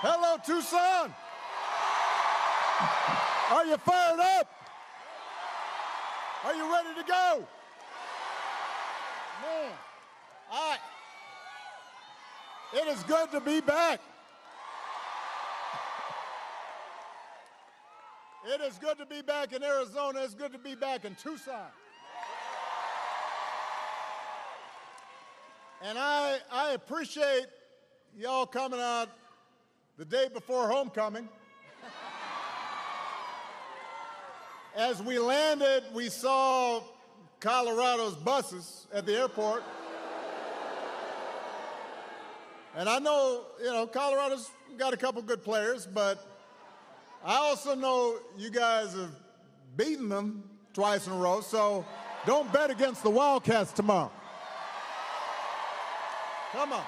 Hello, Tucson. Are you fired up? Are you ready to go? Man, it is good to be back. It is good to be back in Arizona. It's good to be back in Tucson. And I appreciate y'all coming out the day before homecoming. As we landed, we saw Colorado's buses at the airport. And I know, Colorado's got a couple good players, but I also know you guys have beaten them twice in a row, so don't bet against the Wildcats tomorrow. Come on.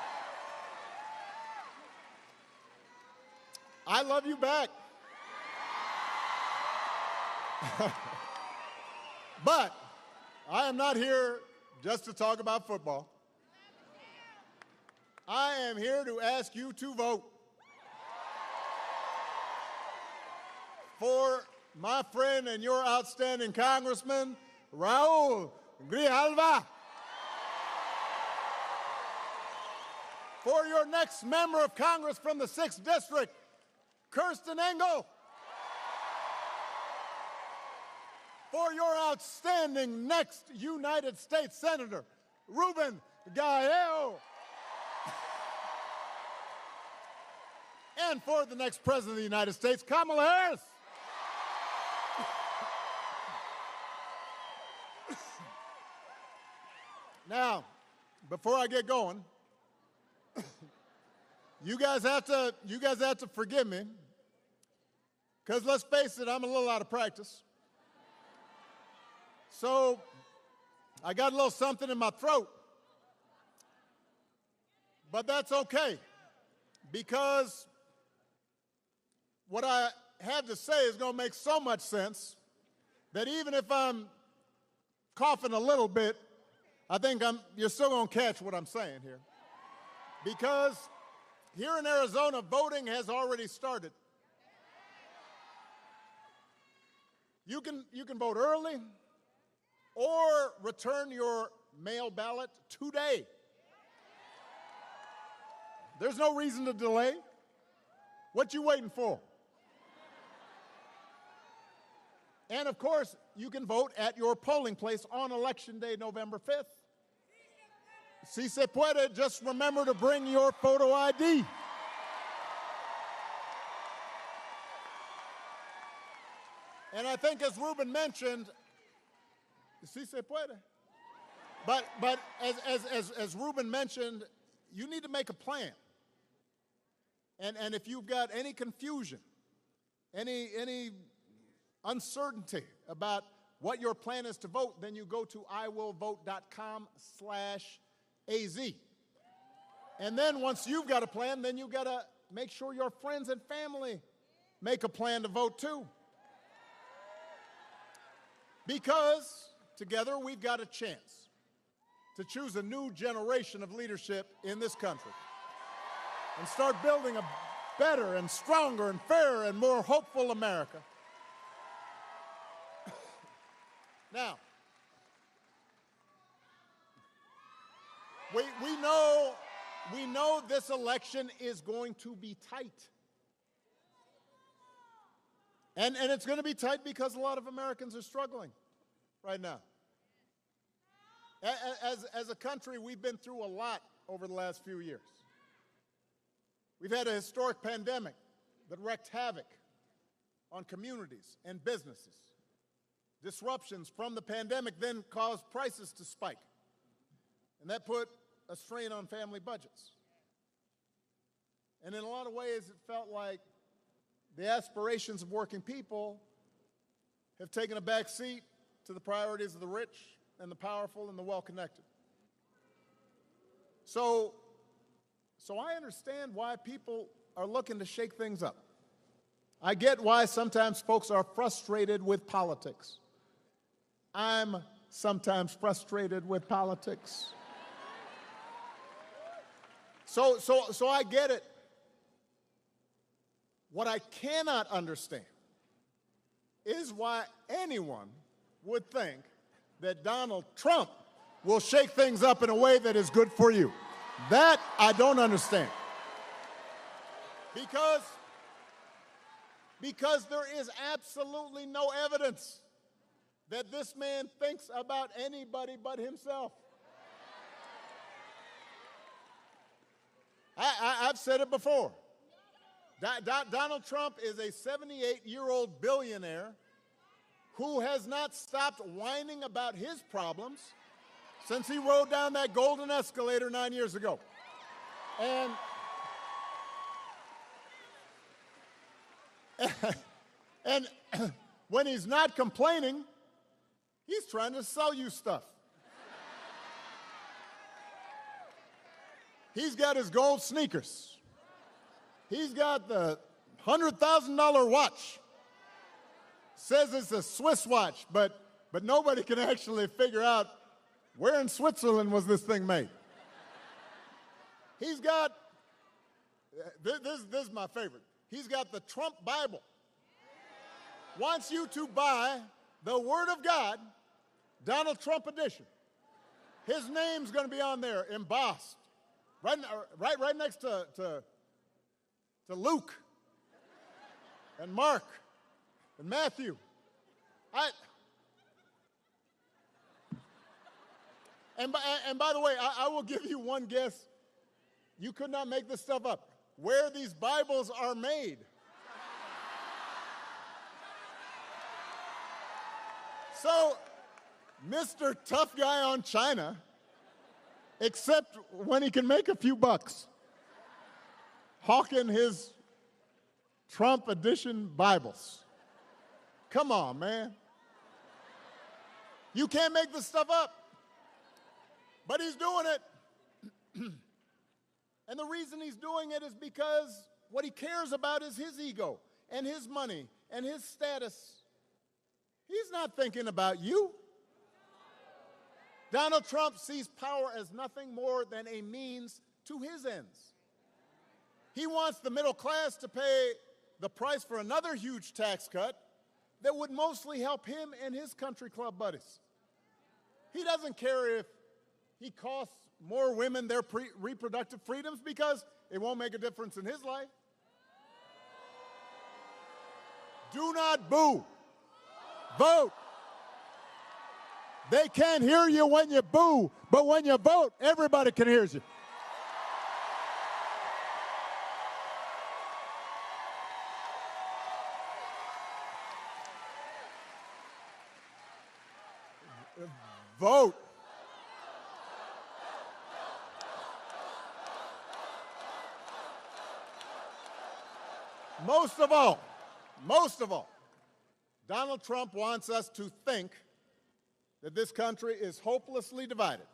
I love you back. But I am not here just to talk about football. I am here to ask you to vote for my friend and your outstanding Congressman, Raul Grijalva, for your next member of Congress from the 6th District, Kirsten Engel, for your outstanding next United States Senator, Ruben Gallego, and for the next President of the United States, Kamala Harris. Now, before I get going, you guys have to forgive me, because let's face it, I'm a little out of practice. So I got a little something in my throat, but that's okay, because what I have to say is going to make so much sense that even if I'm coughing a little bit, I think you're still going to catch what I'm saying here. Because here in Arizona, voting has already started. You can vote early or return your mail ballot today. There's no reason to delay. What you waiting for? And of course, you can vote at your polling place on Election Day, November 5th. Si se puede, just remember to bring your photo ID. And I think, as Ruben mentioned, si se puede. But as Ruben mentioned, you need to make a plan. And if you've got any confusion, any uncertainty about what your plan is to vote, then you go to iwillvote.com/AZ. And then once you've got a plan, then you've got to make sure your friends and family make a plan to vote too. Because together we've got a chance to choose a new generation of leadership in this country and start building a better and stronger and fairer and more hopeful America. Now, we know this election is going to be tight. And it's going to be tight because a lot of Americans are struggling right now. As a country, we've been through a lot over the last few years. We've had a historic pandemic that wreaked havoc on communities and businesses. Disruptions from the pandemic then caused prices to spike, and that put a strain on family budgets. And in a lot of ways, it felt like the aspirations of working people have taken a back seat to the priorities of the rich and the powerful and the well-connected. So I understand why people are looking to shake things up. I get why sometimes folks are frustrated with politics. I'm sometimes frustrated with politics. So I get it. What I cannot understand is why anyone would think that Donald Trump will shake things up in a way that is good for you. That I don't understand. Because there is absolutely no evidence that this man thinks about anybody but himself. I've said it before. Donald Trump is a 78-year-old billionaire who has not stopped whining about his problems since he rode down that golden escalator 9 years ago. And when he's not complaining, he's trying to sell you stuff. He's got his gold sneakers. He's got the $100,000 watch. Says it's a Swiss watch, but nobody can actually figure out where in Switzerland was this thing made. He's got, this is my favorite. He's got the Trump Bible. Wants you to buy the Word of God, Donald Trump edition. His name's going to be on there, embossed, right next to Luke and Mark and Matthew. And by the way, I will give you one guess. You could not make this stuff up. Where these Bibles are made. So, Mr. Tough Guy on China, except when he can make a few bucks, hawking his Trump edition Bibles. Come on, man. You can't make this stuff up. But he's doing it. And the reason he's doing it is because what he cares about is his ego and his money and his status. He's not thinking about you. Donald Trump sees power as nothing more than a means to his ends. He wants the middle class to pay the price for another huge tax cut that would mostly help him and his country club buddies. He doesn't care if he costs more women their reproductive freedoms because it won't make a difference in his life. Do not boo. Vote. They can't hear you when you boo, but when you vote, everybody can hear you. Vote. Most of all, Donald Trump wants us to think that this country is hopelessly divided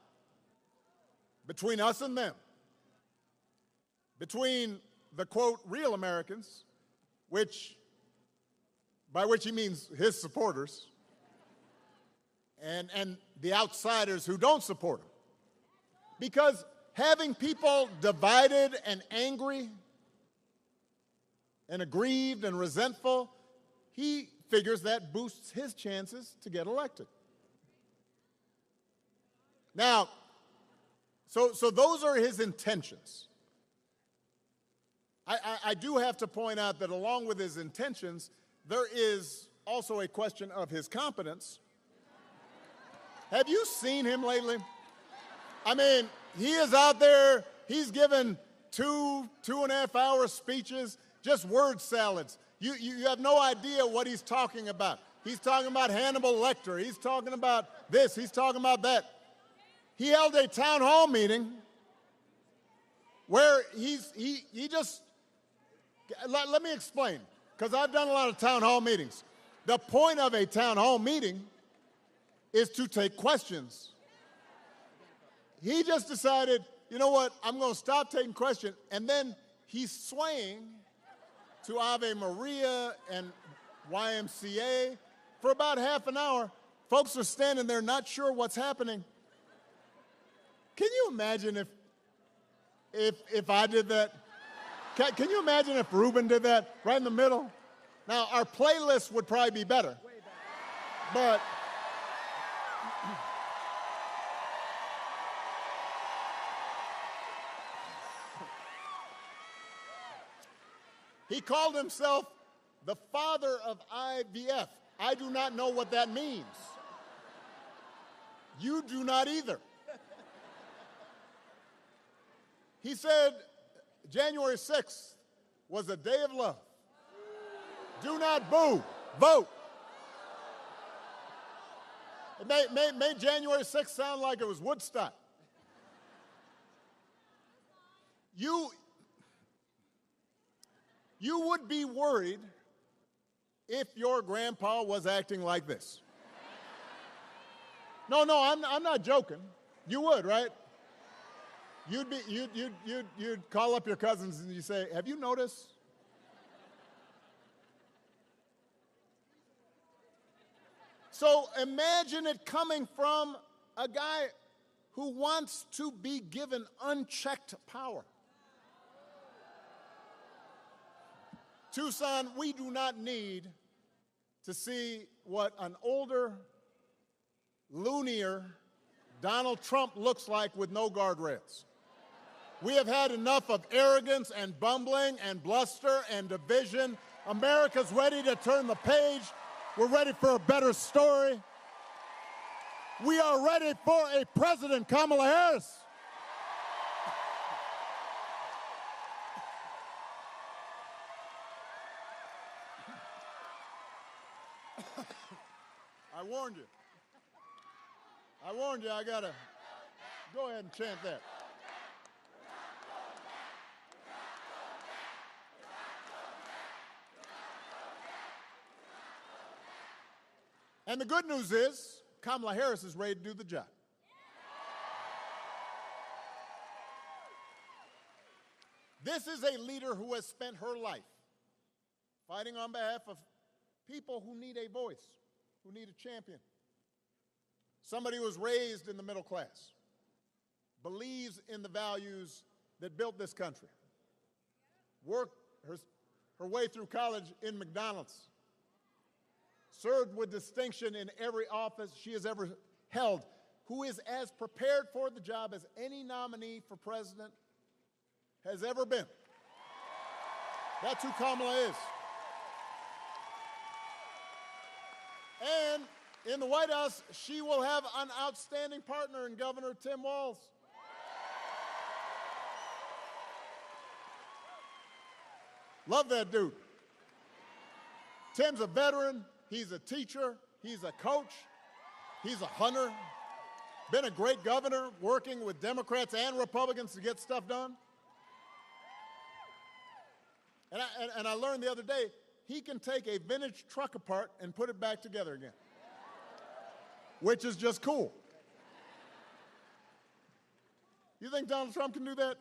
between us and them, between the, quote, real Americans, by which he means his supporters, and the outsiders who don't support him. Because having people divided and angry and aggrieved and resentful, he figures that boosts his chances to get elected. Now, so those are his intentions. I do have to point out that along with his intentions, there is also a question of his competence. Have you seen him lately? I mean, he is out there, he's given 2.5 hour speeches, just word salads. You have no idea what he's talking about. He's talking about Hannibal Lecter. He's talking about this. He's talking about that. He held a town hall meeting where he just, let me explain, because I've done a lot of town hall meetings. The point of a town hall meeting is to take questions. He just decided, you know what, I'm going to stop taking questions, and then he's swaying to Ave Maria and YMCA for about half an hour. Folks are standing there not sure what's happening. Can you imagine if I did that? Can you imagine if Ruben did that right in the middle? Now, our playlist would probably be better. But he called himself the father of IVF. I do not know what that means. You do not either. He said January 6th was a day of love. Do not boo, vote. It made January 6th sound like it was Woodstock. You would be worried if your grandpa was acting like this. No, I'm not joking. You would, right? You'd call up your cousins and you say, have you noticed? So imagine it coming from a guy who wants to be given unchecked power. Tucson, we do not need to see what an older, loonier Donald Trump looks like with no guardrails. We have had enough of arrogance and bumbling and bluster and division. America's ready to turn the page. We're ready for a better story. We are ready for a president, Kamala Harris. I warned you. I gotta go ahead and chant that. And the good news is, Kamala Harris is ready to do the job. This is a leader who has spent her life fighting on behalf of people who need a voice, who need a champion. Somebody who was raised in the middle class, believes in the values that built this country, worked her way through college in McDonald's, served with distinction in every office she has ever held, who is as prepared for the job as any nominee for president has ever been. That's who Kamala is. And in the White House, she will have an outstanding partner in Governor Tim Walz. Love that dude. Tim's a veteran. He's a teacher, he's a coach, he's a hunter, been a great governor working with Democrats and Republicans to get stuff done. And I learned the other day, he can take a vintage truck apart and put it back together again, which is just cool. You think Donald Trump can do that?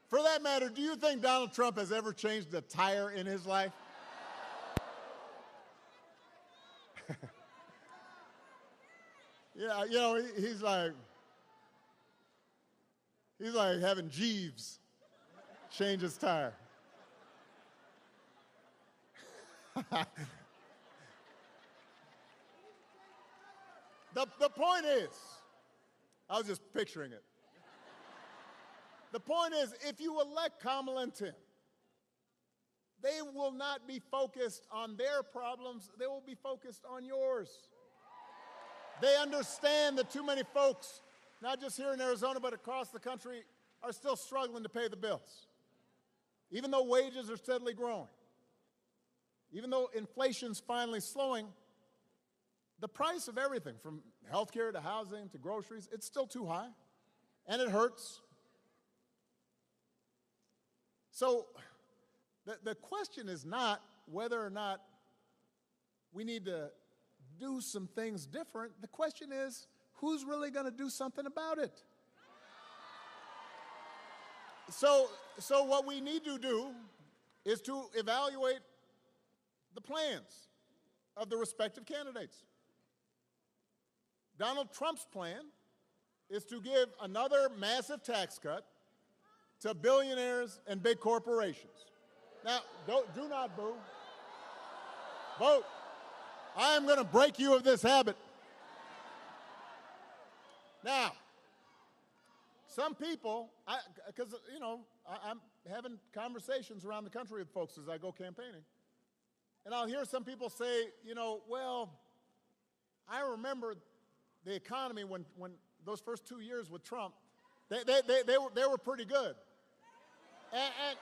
For that matter, do you think Donald Trump has ever changed a tire in his life? Yeah, you know, he's like having Jeeves change his tire. The point is, I was just picturing it. The point is, if you elect Kamala and Tim, they will not be focused on their problems, they will be focused on yours. They understand that too many folks, not just here in Arizona, but across the country, are still struggling to pay the bills. Even though wages are steadily growing, even though inflation's finally slowing, the price of everything, from healthcare to housing to groceries, it's still too high, and it hurts. So the question is not whether or not we need to do some things different. The question is, who's really going to do something about it? So what we need to do is to evaluate the plans of the respective candidates. Donald Trump's plan is to give another massive tax cut to billionaires and big corporations. Now, do not boo. Vote. I am going to break you of this habit. Now, some people, because, you know, I'm having conversations around the country with folks as I go campaigning, and I'll hear some people say, you know, well, I remember the economy when those first 2 years with Trump, they were pretty good. And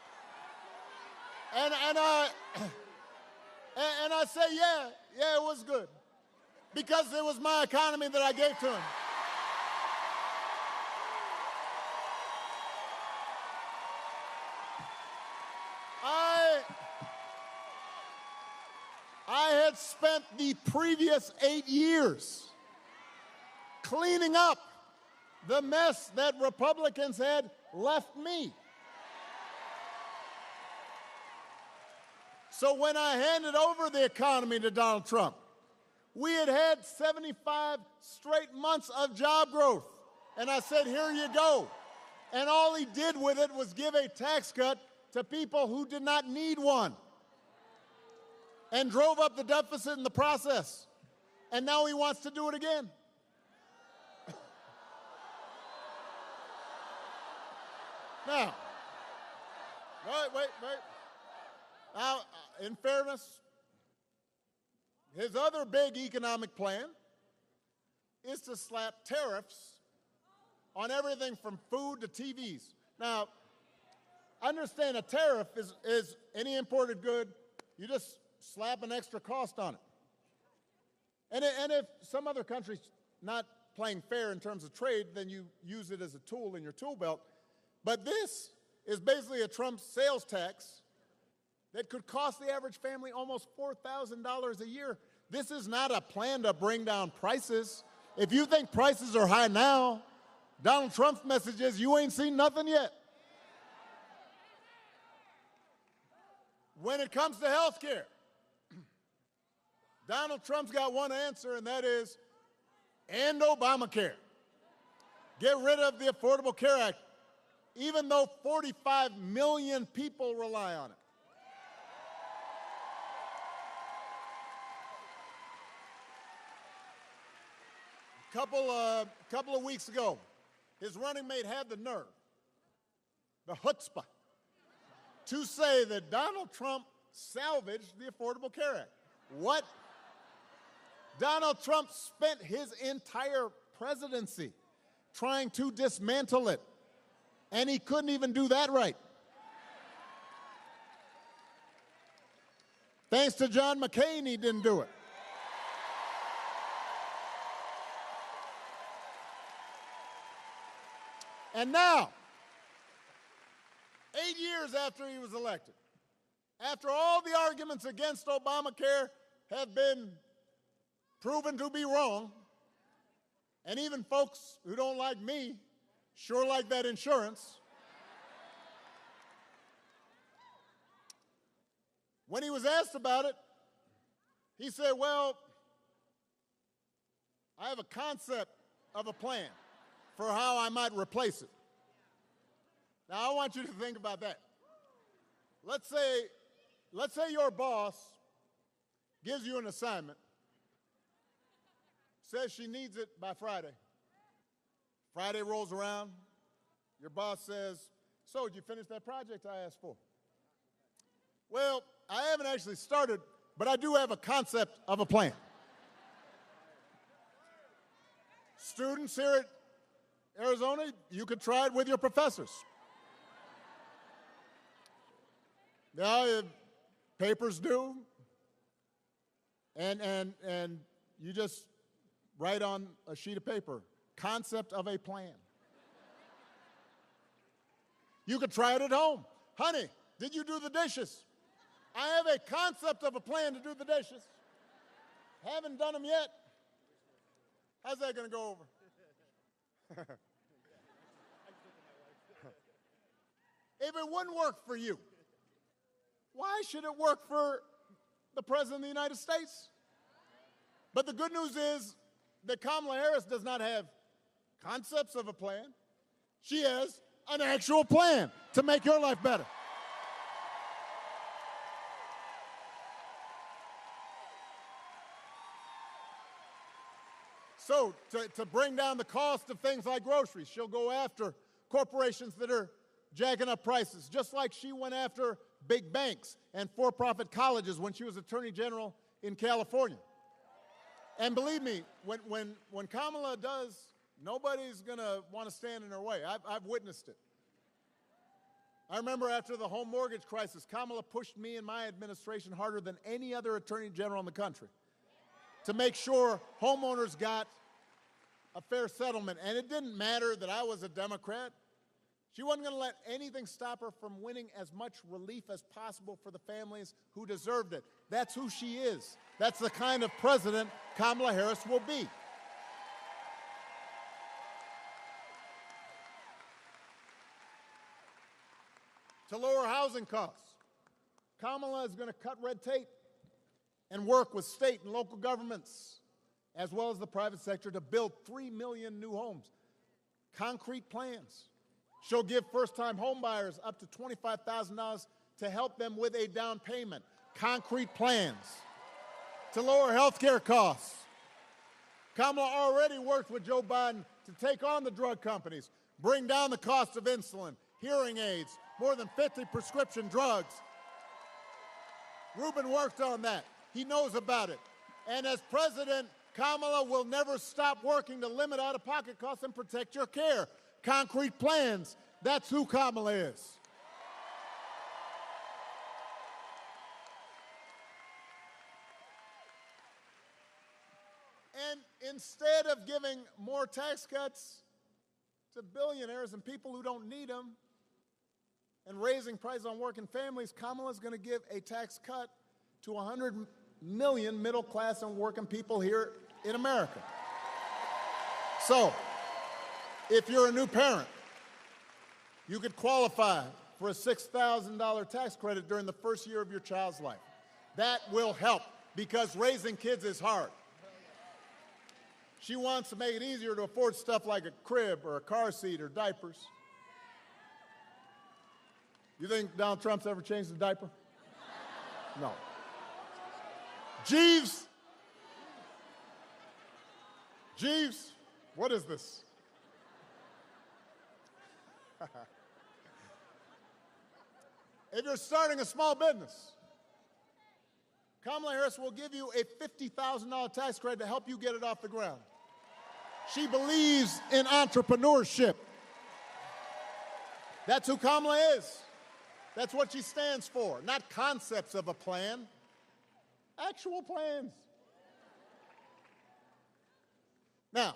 I say, yeah, it was good. Because it was my economy that I gave to him. I had spent the previous 8 years cleaning up the mess that Republicans had left me. So when I handed over the economy to Donald Trump, we had had 75 straight months of job growth. And I said, here you go. And all he did with it was give a tax cut to people who did not need one. And drove up the deficit in the process. And now he wants to do it again. Now, wait. Now, in fairness, his other big economic plan is to slap tariffs on everything from food to TVs. Now, understand a tariff is any imported good, you just slap an extra cost on it. And if some other country's not playing fair in terms of trade, then you use it as a tool in your tool belt. But this is basically a Trump sales tax that could cost the average family almost $4,000 a year. This is not a plan to bring down prices. If you think prices are high now, Donald Trump's message is you ain't seen nothing yet. When it comes to health care, Donald Trump's got one answer, and that is end Obamacare. Get rid of the Affordable Care Act, even though 45 million people rely on it. Couple of weeks ago, his running mate had the nerve, the chutzpah, to say that Donald Trump salvaged the Affordable Care Act. What? Donald Trump spent his entire presidency trying to dismantle it, and he couldn't even do that right. Thanks to John McCain, he didn't do it. And now, 8 years after he was elected, after all the arguments against Obamacare have been proven to be wrong, and even folks who don't like me sure like that insurance, when he was asked about it, he said, well, I have a concept of a plan for how I might replace it. Now, I want you to think about that. Let's say your boss gives you an assignment, says she needs it by Friday. Friday rolls around, your boss says, so, did you finish that project I asked for? Well, I haven't actually started, but I do have a concept of a plan. Students here at Arizona, you could try it with your professors. Now, papers due, and you just write on a sheet of paper, concept of a plan. You could try it at home. Honey, did you do the dishes? I have a concept of a plan to do the dishes. Haven't done them yet. How's that going to go over? If it wouldn't work for you, why should it work for the President of the United States? But the good news is that Kamala Harris does not have concepts of a plan. She has an actual plan to make your life better. So, to bring down the cost of things like groceries, she'll go after corporations that are jacking up prices, just like she went after big banks and for-profit colleges when she was Attorney General in California. And believe me, when Kamala does, nobody's going to want to stand in her way. I've witnessed it. I remember after the home mortgage crisis, Kamala pushed me and my administration harder than any other Attorney General in the country to make sure homeowners got a fair settlement. And it didn't matter that I was a Democrat. She wasn't going to let anything stop her from winning as much relief as possible for the families who deserved it. That's who she is. That's the kind of president Kamala Harris will be. To lower housing costs, Kamala is going to cut red tape and work with state and local governments, as well as the private sector, to build 3 million new homes. Concrete plans. She'll give first-time homebuyers up to $25,000 to help them with a down payment. Concrete plans. To lower health care costs. Kamala already worked with Joe Biden to take on the drug companies, bring down the cost of insulin, hearing aids, more than 50 prescription drugs. Rubin worked on that. He knows about it. And as president, Kamala will never stop working to limit out-of-pocket costs and protect your care. Concrete plans. That's who Kamala is. And instead of giving more tax cuts to billionaires and people who don't need them and raising prices on working families, Kamala's going to give a tax cut to 100 million middle-class and working people here in America. So, if you're a new parent, you could qualify for a $6,000 tax credit during the first year of your child's life. That will help, because raising kids is hard. She wants to make it easier to afford stuff like a crib or a car seat or diapers. You think Donald Trump's ever changed a diaper? No. Jeeves, what is this? If you're starting a small business, Kamala Harris will give you a $50,000 tax credit to help you get it off the ground. She believes in entrepreneurship. That's who Kamala is. That's what she stands for, not concepts of a plan, actual plans. Now,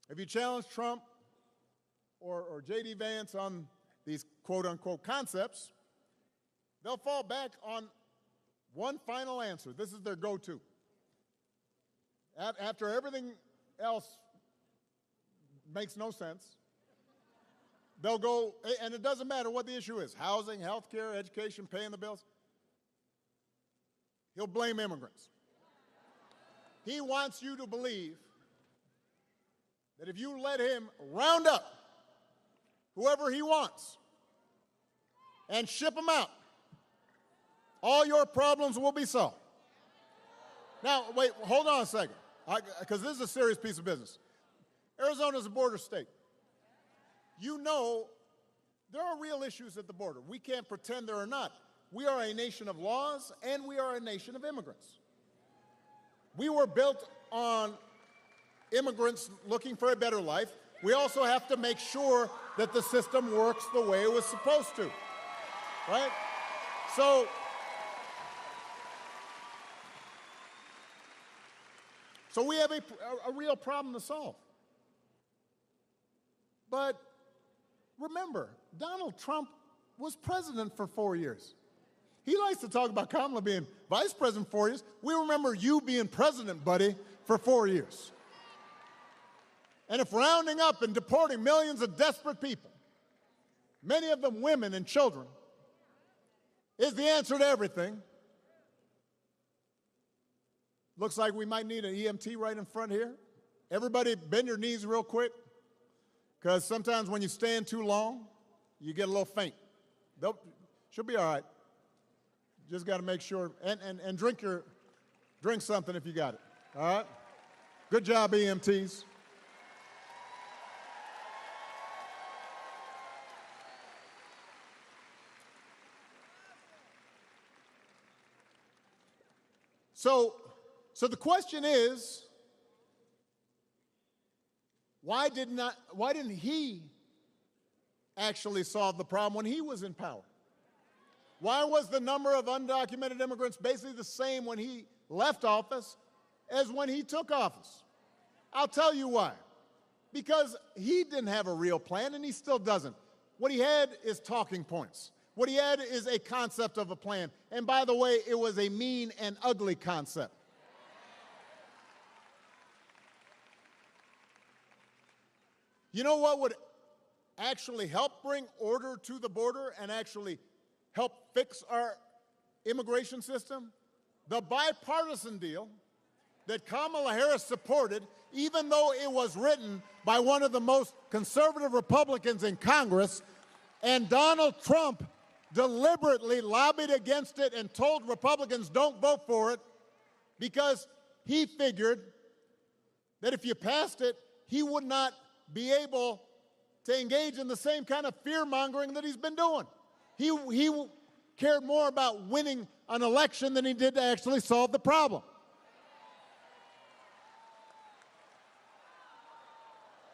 if you challenge Trump or J.D. Vance on these quote-unquote concepts, they'll fall back on one final answer. This is their go-to. After everything else makes no sense, they'll go, and it doesn't matter what the issue is, housing, health care, education, paying the bills. He'll blame immigrants. He wants you to believe that if you let him round up whoever he wants and ship them out, all your problems will be solved. Now, wait, hold on a second, because this is a serious piece of business. Arizona is a border state. You know there are real issues at the border. We can't pretend there are not. We are a nation of laws, and we are a nation of immigrants. We were built on immigrants looking for a better life. We also have to make sure that the system works the way it was supposed to, right? So we have a real problem to solve. But remember, Donald Trump was president for 4 years. He likes to talk about Kamala being vice president for 4 years. We remember you being president, buddy, for 4 years. And if rounding up and deporting millions of desperate people, many of them women and children, is the answer to everything, looks like we might need an EMT right in front here. Everybody bend your knees real quick. because sometimes when you stand too long, you get a little faint. She'll be all right. Just got to make sure, and drink something if you got it, all right? Good job, EMTs. So the question is, why didn't he actually solve the problem when he was in power? Why was the number of undocumented immigrants basically the same when he left office as when he took office? I'll tell you why. Because he didn't have a real plan, and he still doesn't. What he had is talking points. What he had is a concept of a plan. And by the way, it was a mean and ugly concept. You know what would actually help bring order to the border and actually help fix our immigration system? The bipartisan deal that Kamala Harris supported, even though it was written by one of the most conservative Republicans in Congress, and Donald Trump deliberately lobbied against it and told Republicans don't vote for it because he figured that if you passed it, he would not be able to engage in the same kind of fear-mongering that he's been doing. He cared more about winning an election than he did to actually solve the problem.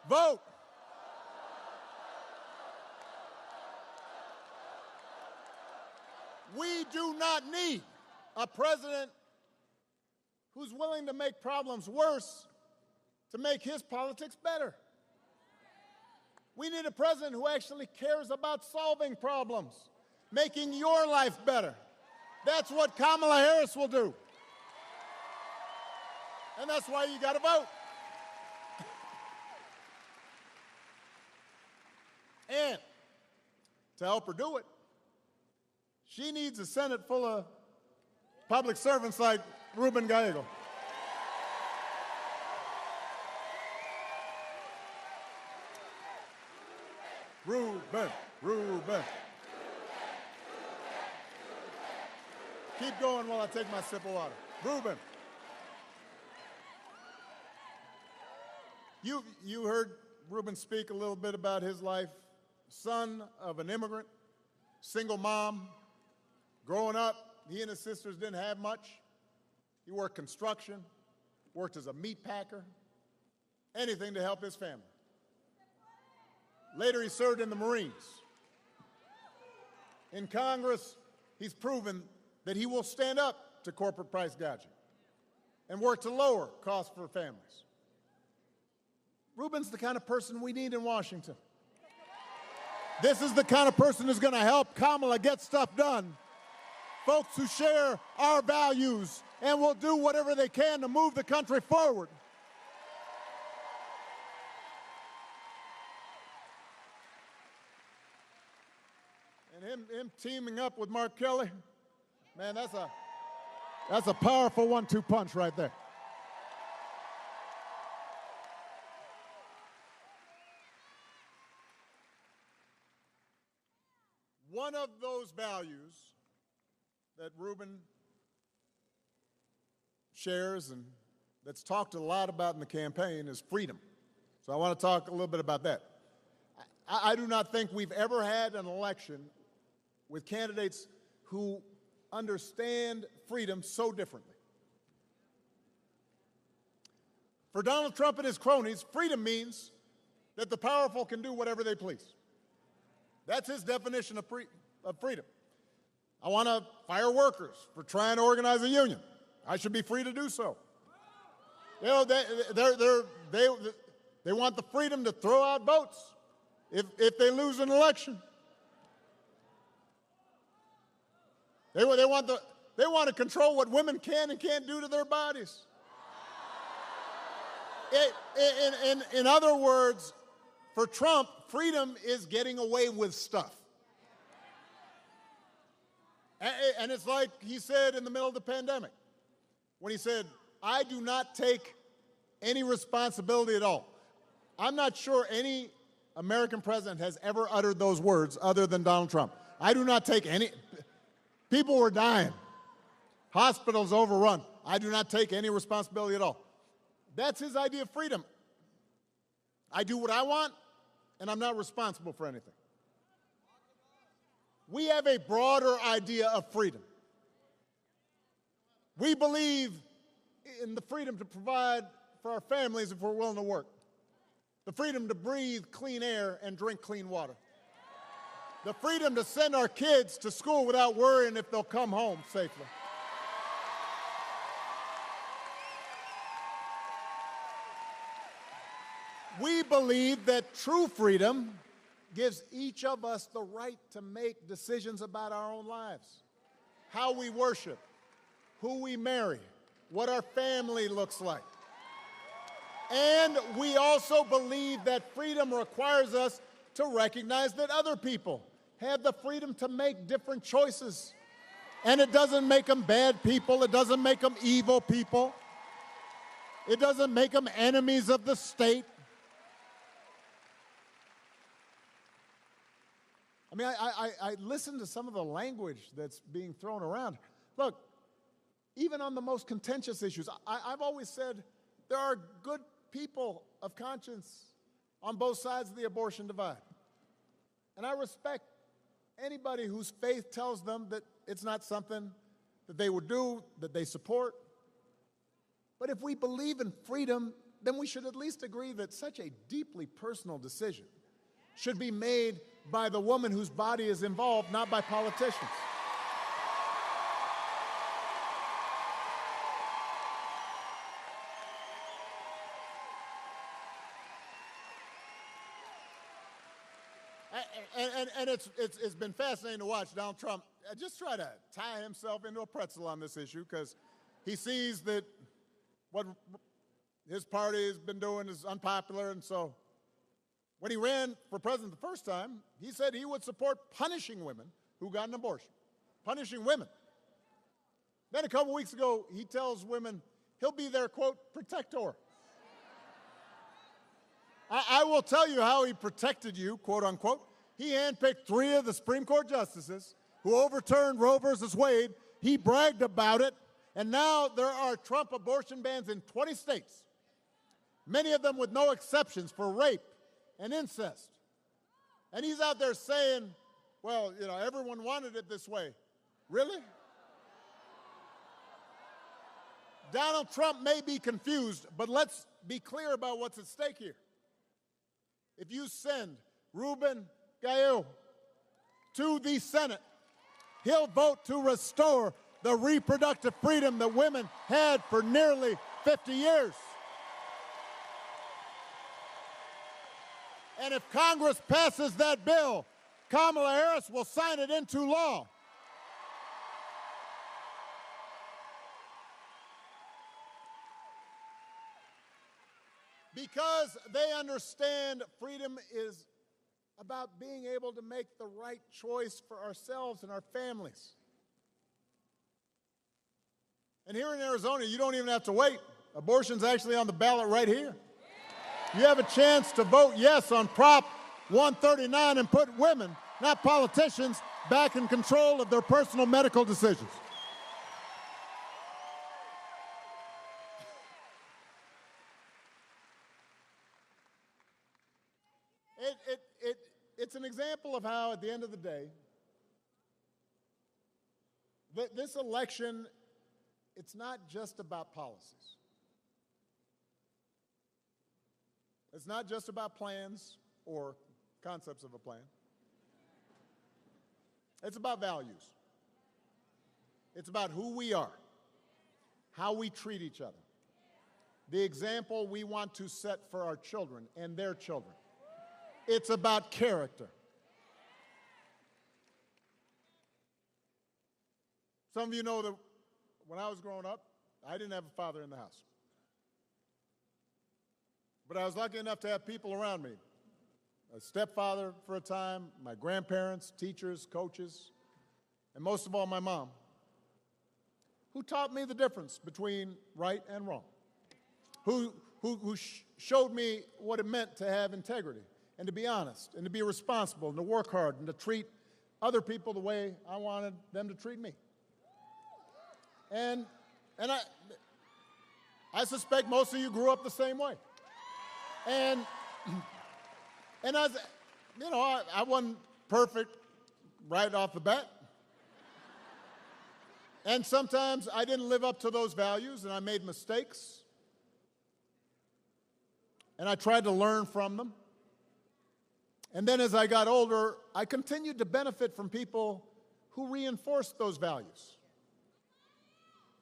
Vote. We do not need a president who's willing to make problems worse to make his politics better. We need a president who actually cares about solving problems, making your life better. That's what Kamala Harris will do. And that's why you got to vote. And to help her do it, she needs a Senate full of public servants like Ruben Gallego. Ruben. Keep going while I take my sip of water. Ruben. You heard Ruben speak a little bit about his life. Son of an immigrant, single mom. Growing up, he and his sisters didn't have much. He worked construction, worked as a meat packer, anything to help his family. Later, he served in the Marines. In Congress, he's proven that he will stand up to corporate price gouging and work to lower costs for families. Ruben's the kind of person we need in Washington. This is the kind of person who's going to help Kamala get stuff done. Folks who share our values and will do whatever they can to move the country forward. And him teaming up with Mark Kelly, man, that's a powerful 1-2 punch right there. One of those values that Ruben shares and that's talked a lot about in the campaign is freedom. So I want to talk a little bit about that. I do not think we've ever had an election with candidates who understand freedom so differently. For Donald Trump and his cronies, freedom means that the powerful can do whatever they please. That's his definition of freedom. I want to fire workers for trying to organize a union. I should be free to do so. You know, they want the freedom to throw out votes if they lose an election. They want to control what women can and can't do to their bodies. In other words, for Trump, freedom is getting away with stuff. And it's like he said in the middle of the pandemic, when he said, I do not take any responsibility at all. I'm not sure any American president has ever uttered those words other than Donald Trump. I do not take any, people were dying, hospitals overrun. I do not take any responsibility at all. That's his idea of freedom. I do what I want, and I'm not responsible for anything. We have a broader idea of freedom. We believe in the freedom to provide for our families if we're willing to work. The freedom to breathe clean air and drink clean water. The freedom to send our kids to school without worrying if they'll come home safely. We believe that true freedom gives each of us the right to make decisions about our own lives, how we worship, who we marry, what our family looks like. And we also believe that freedom requires us to recognize that other people have the freedom to make different choices. And it doesn't make them bad people. It doesn't make them evil people. It doesn't make them enemies of the state. I mean, I listen to some of the language that's being thrown around. Look, even on the most contentious issues, I've always said there are good people of conscience on both sides of the abortion divide. And I respect anybody whose faith tells them that it's not something that they would do, that they support. But if we believe in freedom, then we should at least agree that such a deeply personal decision should be made by the woman whose body is involved, not by politicians. And it's been fascinating to watch Donald Trump just try to tie himself into a pretzel on this issue, because he sees that what his party has been doing is unpopular. And so when he ran for president the first time, he said he would support punishing women who got an abortion, punishing women. Then a couple weeks ago, he tells women he'll be their, quote, protector. I will tell you how he protected you, quote unquote. He handpicked 3 of the Supreme Court justices who overturned Roe versus Wade. He bragged about it, and now there are Trump abortion bans in 20 states, many of them with no exceptions for rape and incest. And he's out there saying, well, you know, everyone wanted it this way. Really? Donald Trump may be confused, but let's be clear about what's at stake here. If you send Ruben Gallego to the Senate, he'll vote to restore the reproductive freedom that women had for nearly 50 years. And if Congress passes that bill, Kamala Harris will sign it into law. Because they understand freedom is about being able to make the right choice for ourselves and our families. And here in Arizona, you don't even have to wait. Abortion's actually on the ballot right here. You have a chance to vote yes on Prop 139 and put women, not politicians, back in control of their personal medical decisions. It's an example of how, at the end of the day, this election, it's not just about policies. It's not just about plans or concepts of a plan. It's about values. It's about who we are, how we treat each other, the example we want to set for our children and their children. It's about character. Some of you know that when I was growing up, I didn't have a father in the house. But I was lucky enough to have people around me. A stepfather for a time, my grandparents, teachers, coaches, and most of all, my mom, who taught me the difference between right and wrong, who showed me what it meant to have integrity and to be honest, and to be responsible, and to work hard, and to treat other people the way I wanted them to treat me. And I suspect most of you grew up the same way. And as you know, I wasn't perfect right off the bat. And sometimes I didn't live up to those values, and I made mistakes. And I tried to learn from them. And then as I got older, I continued to benefit from people who reinforced those values.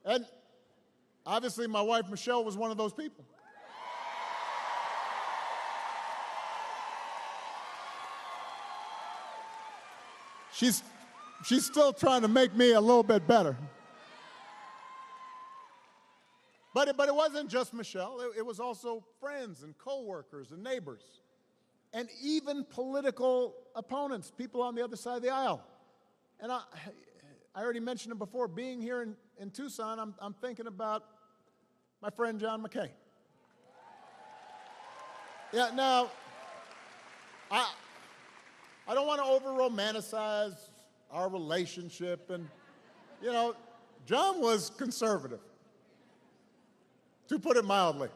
And obviously, my wife, Michelle, was one of those people. She's still trying to make me a little bit better. But it wasn't just Michelle. It was also friends and coworkers and neighbors, and even political opponents, people on the other side of the aisle. And I already mentioned it before. Being here in Tucson, I'm thinking about my friend John McCain. Yeah. Now, I don't want to over-romanticize our relationship, and you know, John was conservative, to put it mildly.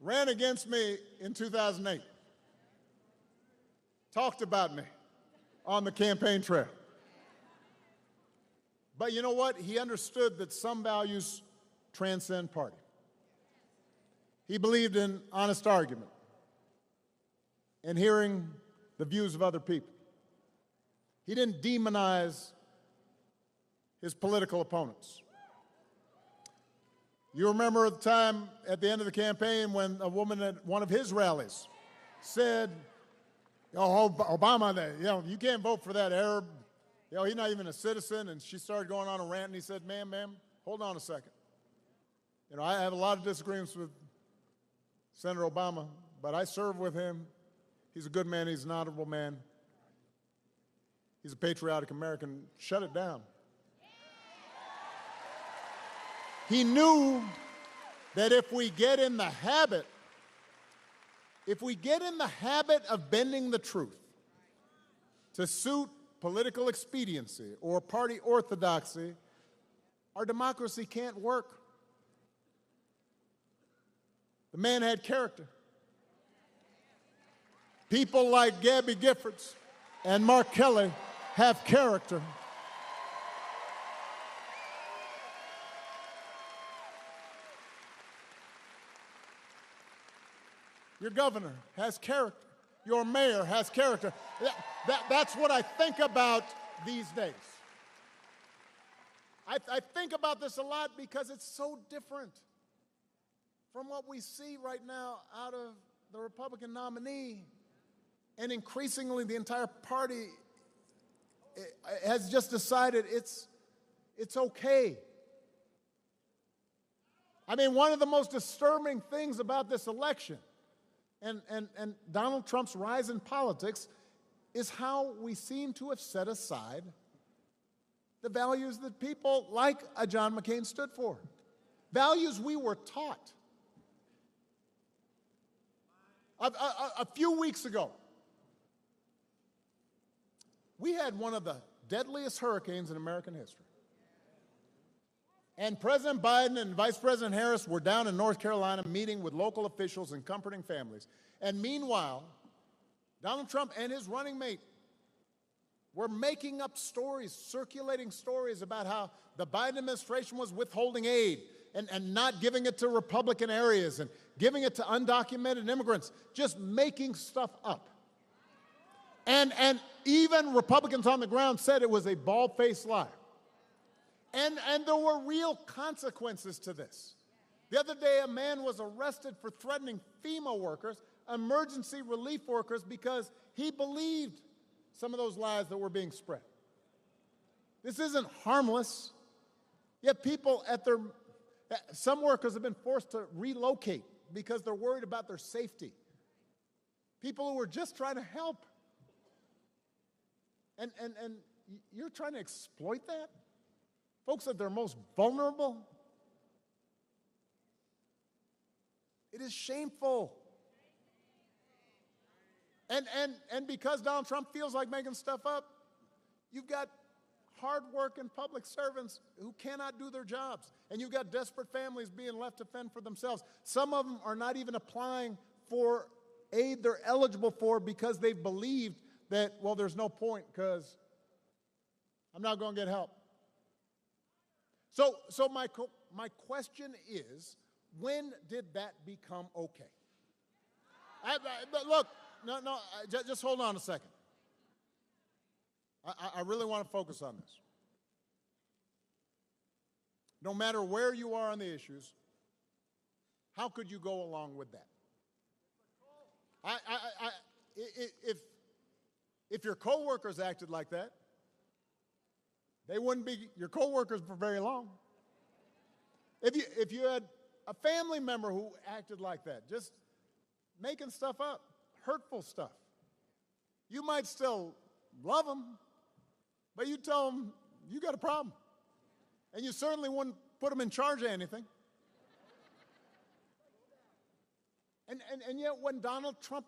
Ran against me in 2008. Talked about me on the campaign trail. But you know what? He understood that some values transcend party. He believed in honest argument and hearing the views of other people. He didn't demonize his political opponents. You remember the time at the end of the campaign when a woman at one of his rallies said, "Oh, Obama, you can't vote for that Arab. He's not even a citizen." And she started going on a rant, and he said, "Ma'am, hold on a second. I have a lot of disagreements with Senator Obama, but I serve with him. He's a good man. He's an honorable man. He's a patriotic American." Shut it down. He knew that if we get in the habit of bending the truth to suit political expediency or party orthodoxy, our democracy can't work. The man had character. People like Gabby Giffords and Mark Kelly have character. Your governor has character. Your mayor has character. That's what I think about these days. I think about this a lot because it's so different from what we see right now out of the Republican nominee. And increasingly, the entire party has just decided it's okay. I mean, one of the most disturbing things about this election and Donald Trump's rise in politics is how we seem to have set aside the values that people like a John McCain stood for. Values we were taught. A few weeks ago, we had one of the deadliest hurricanes in American history. And President Biden and Vice President Harris were down in North Carolina meeting with local officials and comforting families. And meanwhile, Donald Trump and his running mate were making up stories, circulating stories about how the Biden administration was withholding aid and not giving it to Republican areas and giving it to undocumented immigrants, just making stuff up. And even Republicans on the ground said it was a bald-faced lie. And there were real consequences to this. The other day, a man was arrested for threatening FEMA workers, emergency relief workers, because he believed some of those lies that were being spread. This isn't harmless, yet some workers have been forced to relocate because they're worried about their safety. People who were just trying to help. And you're trying to exploit that? Folks at their most vulnerable? It is shameful. And because Donald Trump feels like making stuff up, you've got hard-working public servants who cannot do their jobs. And you've got desperate families being left to fend for themselves. Some of them are not even applying for aid they're eligible for because they've believed that, well, there's no point because I'm not going to get help. So my question is, when did that become okay? But look, just hold on a second. I really want to focus on this. No matter where you are on the issues, how could you go along with that? If your coworkers acted like that, they wouldn't be your coworkers for very long. If you had a family member who acted like that, just making stuff up, hurtful stuff, you might still love them, but you tell them you got a problem. And you certainly wouldn't put them in charge of anything. And yet when Donald Trump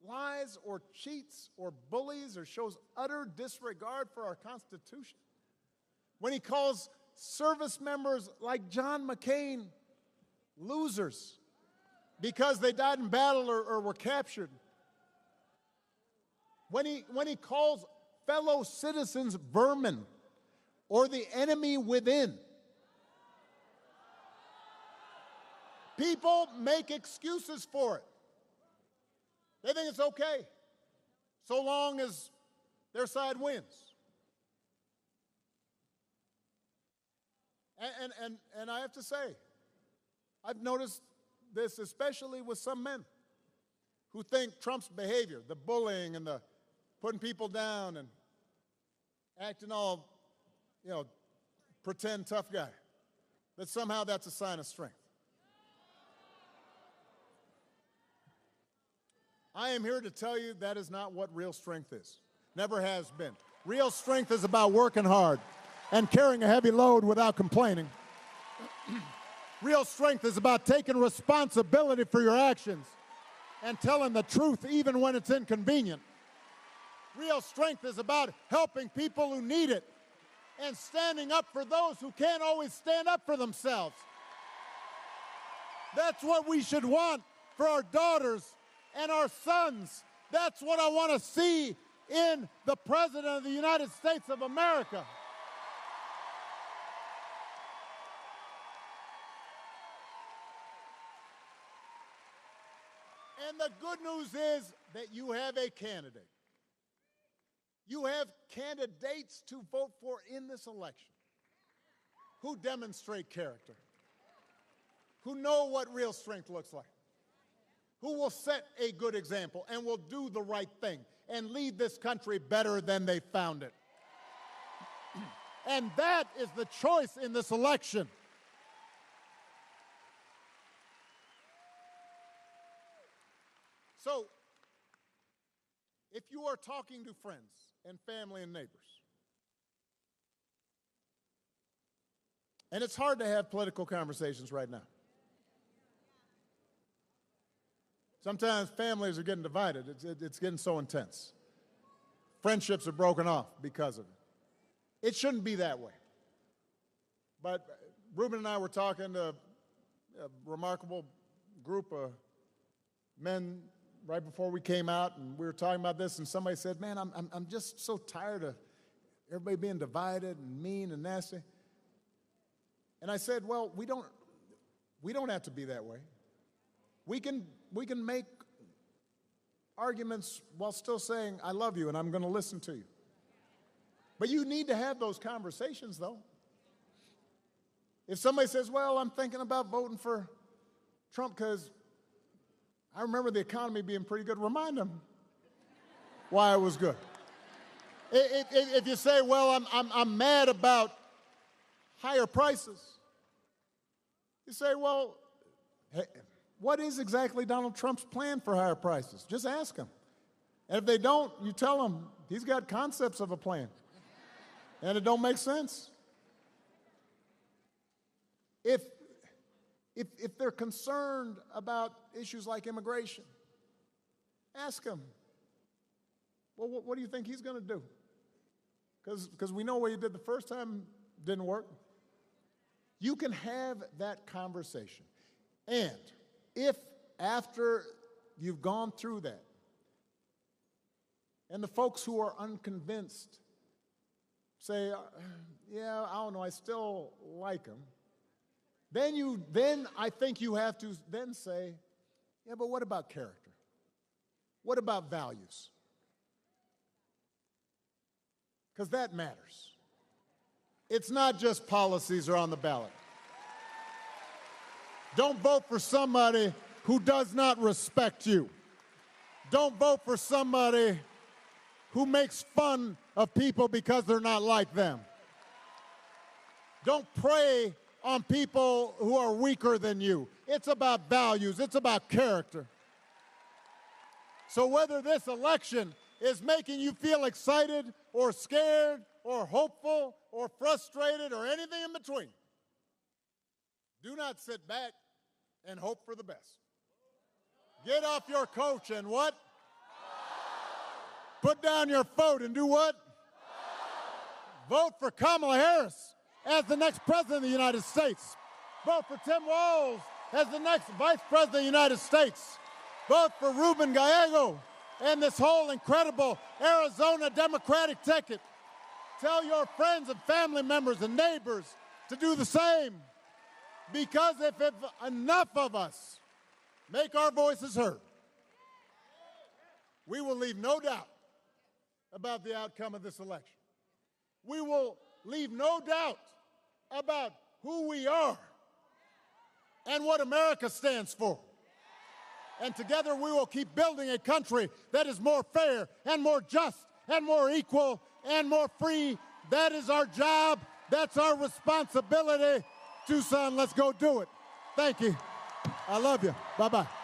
lies or cheats or bullies or shows utter disregard for our Constitution, when he calls service members like John McCain losers because they died in battle or were captured, when he calls fellow citizens vermin or the enemy within, people make excuses for it. They think it's okay, so long as their side wins. And I have to say, I've noticed this especially with some men who think Trump's behavior, the bullying and the putting people down and acting all, pretend tough guy, that somehow that's a sign of strength. I am here to tell you that is not what real strength is. Never has been. Real strength is about working hard and carrying a heavy load without complaining. Real strength is about taking responsibility for your actions and telling the truth even when it's inconvenient. Real strength is about helping people who need it and standing up for those who can't always stand up for themselves. That's what we should want for our daughters and our sons. That's what I want to see in the President of the United States of America. And the good news is that you have a candidate. You have candidates to vote for in this election who demonstrate character, who know what real strength looks like, who will set a good example and will do the right thing and lead this country better than they found it. And that is the choice in this election. So, if you are talking to friends and family and neighbors, and it's hard to have political conversations right now. Sometimes families are getting divided. It's getting so intense. Friendships are broken off because of it. It shouldn't be that way. But Ruben and I were talking to a remarkable group of men right before we came out, and we were talking about this, and somebody said, man, I'm just so tired of everybody being divided and mean and nasty. And I said, well, we don't have to be that way. We can make arguments while still saying, I love you and I'm going to listen to you. But you need to have those conversations, though. If somebody says, well, I'm thinking about voting for Trump because I remember the economy being pretty good, remind them why it was good. If you say, well, I'm mad about higher prices, you say, well, hey, what is exactly Donald Trump's plan for higher prices? Just ask him. And if they don't, you tell them he's got concepts of a plan, and it don't make sense. If they're concerned about issues like immigration, ask them, Well, what do you think he's going to do? Because we know what he did the first time didn't work. You can have that conversation. And if after you've gone through that, and the folks who are unconvinced say, yeah, I don't know, I still like him, then I think you have to then say, yeah, but what about character? What about values? Because that matters. It's not just policies are on the ballot. Don't vote for somebody who does not respect you. Don't vote for somebody who makes fun of people because they're not like them. Don't prey on people who are weaker than you. It's about values. It's about character. So whether this election is making you feel excited or scared or hopeful or frustrated or anything in between, do not sit back and hope for the best. Get off your couch and what? Put down your vote and do what? Vote for Kamala Harris as the next president of the United States. Vote for Tim Walz as the next vice president of the United States. Vote for Ruben Gallego and this whole incredible Arizona Democratic ticket. Tell your friends and family members and neighbors to do the same. Because if enough of us make our voices heard, we will leave no doubt about the outcome of this election. We will leave no doubt about who we are and what America stands for. And together we will keep building a country that is more fair and more just and more equal and more free. That is our job. That's our responsibility. Tucson, let's go do it. Thank you. I love you. Bye-bye.